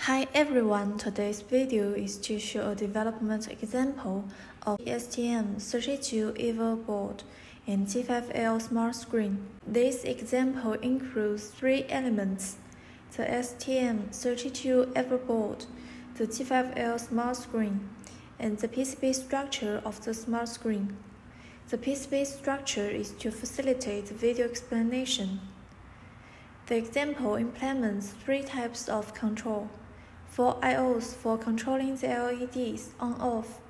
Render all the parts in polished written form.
Hi everyone, today's video is to show a development example of STM32 EVO board and T5L Smart Screen. This example includes three elements: the STM32 EVO board, the T5L Smart Screen, and the PCB structure of the Smart Screen. The PCB structure is to facilitate video explanation. The example implements three types of control: 4 I/Os for controlling the LEDs on/off,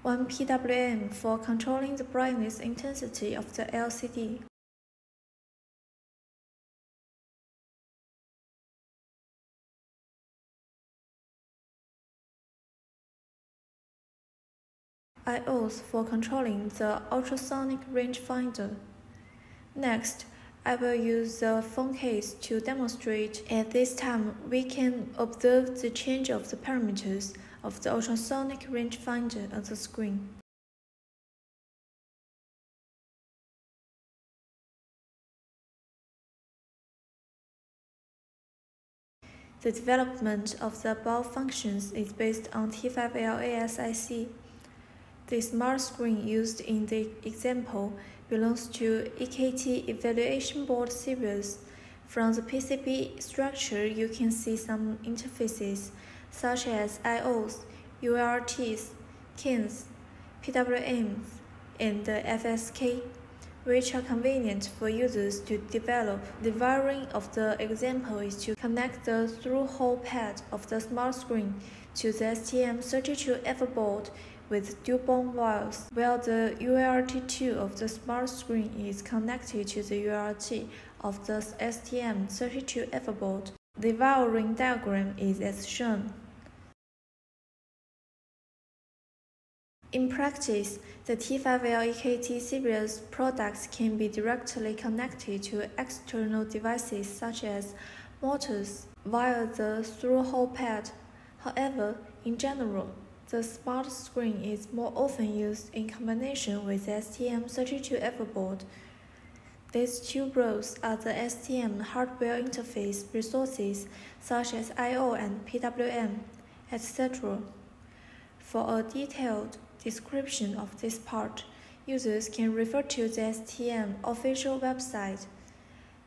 one PWM for controlling the brightness intensity of the LCD, I/Os for controlling the ultrasonic rangefinder. Next, I will use the phone case to demonstrate. At this time, we can observe the change of the parameters of the ultrasonic rangefinder on the screen. The development of the above functions is based on T5L ASIC. The smart screen used in the example belongs to EKT evaluation board series. From the PCB structure, you can see some interfaces such as I/Os, UARTs, CANs, PWMs, and FSK, which are convenient for users to develop. The wiring of the example is to connect the through-hole pad of the smart screen to the STM32 EVO board with dual-bond wires, while the UART2 of the smart screen is connected to the UART of the STM32 EVO board. The wiring diagram is as shown. In practice, the T5L EKT series products can be directly connected to external devices such as motors via the through-hole pad. However, in general, the smart screen is more often used in combination with the STM32 EVO board. These two rows are the STM hardware interface resources such as I/O and PWM, etc. For a detailed description of this part, users can refer to the STM official website.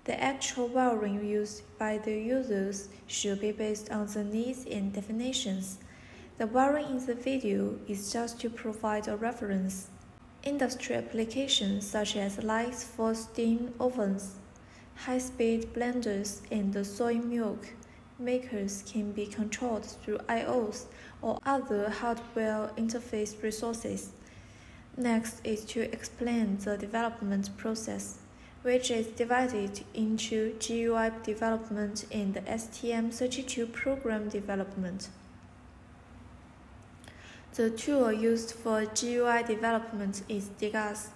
The actual wiring used by the users should be based on the needs and definitions. The wiring in the video is just to provide a reference. Industry applications such as lights for steam ovens, high-speed blenders, and soy milk makers can be controlled through I/Os or other hardware interface resources. Next is to explain the development process, which is divided into GUI development and STM32 program development. The tool used for GUI development is DGUS.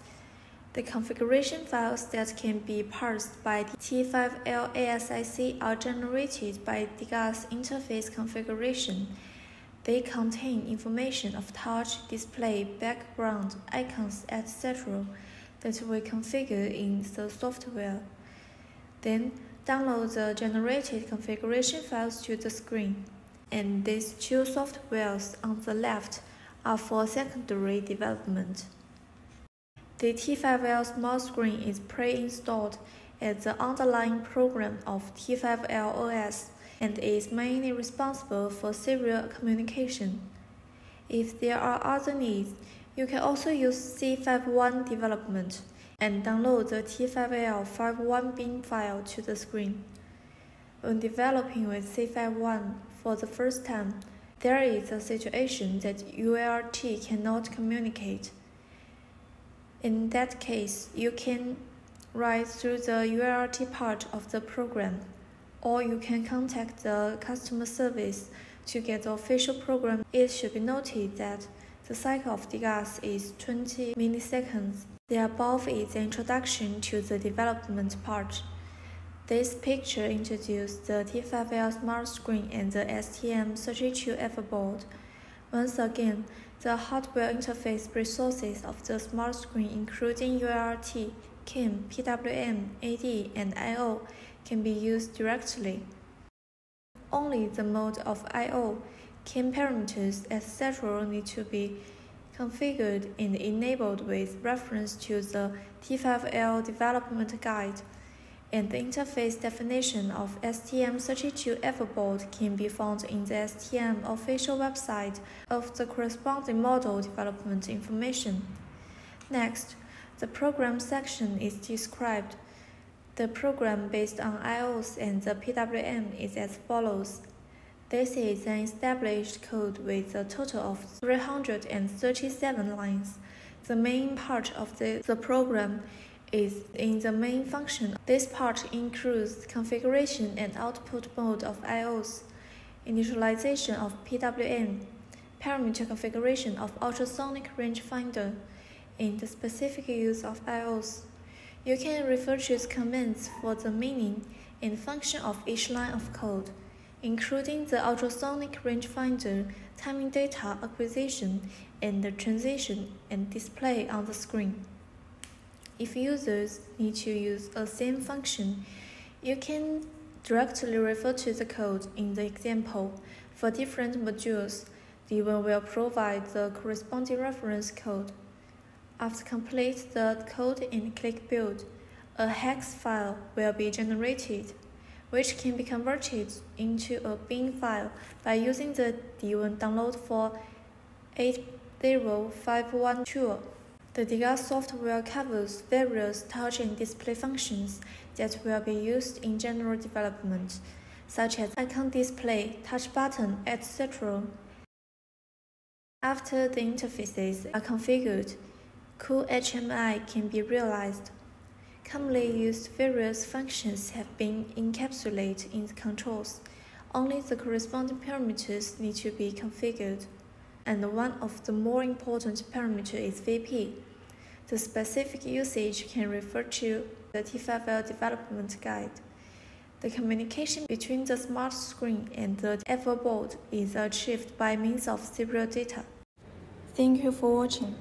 The configuration files that can be parsed by T5L ASIC are generated by DGUS interface configuration. They contain information of touch, display, background, icons, etc. that we configure in the software. Then download the generated configuration files to the screen. And these two softwares on the left are for secondary development. The T5L Smart Screen is pre-installed as the underlying program of T5L OS and is mainly responsible for serial communication. If there are other needs, you can also use C51 development and download the T5L 51 bin file to the screen. When developing with C51 for the first time, there is a situation that UART cannot communicate. In that case, you can write through the UART part of the program, or you can contact the customer service to get the official program. It should be noted that the cycle of DGUS is 20 milliseconds. The above is the introduction to the development part. This picture introduces the T5L Smart Screen and the STM32 EVO board. Once again, the hardware interface resources of the Smart Screen including UART, CAN, PWM, AD, and I/O can be used directly. Only the mode of I/O, CAN parameters, etc. need to be configured and enabled with reference to the T5L development guide, and the interface definition of STM32F board can be found in the STM official website of the corresponding model development information. Next, the program section is described. The program based on I/Os and the PWM is as follows. This is an established code with a total of 337 lines. The main part of the program is in the main function. This part includes configuration and output mode of I/Os, initialization of PWM, parameter configuration of ultrasonic rangefinder, and the specific use of I/Os. You can refer to the comments for the meaning and function of each line of code, including the ultrasonic rangefinder, timing data acquisition, and the transition and display on the screen. If users need to use a same function, you can directly refer to the code in the example. For different modules, D1 will provide the corresponding reference code. After complete the code and click Build, a hex file will be generated, which can be converted into a bin file by using the D1 download for 8051 tool. The Degas software covers various touch and display functions that will be used in general development, such as icon display, touch button, etc. After the interfaces are configured, cool HMI can be realized. Commonly used various functions have been encapsulated in the controls. Only the corresponding parameters need to be configured, and one of the more important parameters is VP. The specific usage can refer to the T5L development guide. The communication between the smart screen and the FO board is achieved by means of serial data. Thank you for watching.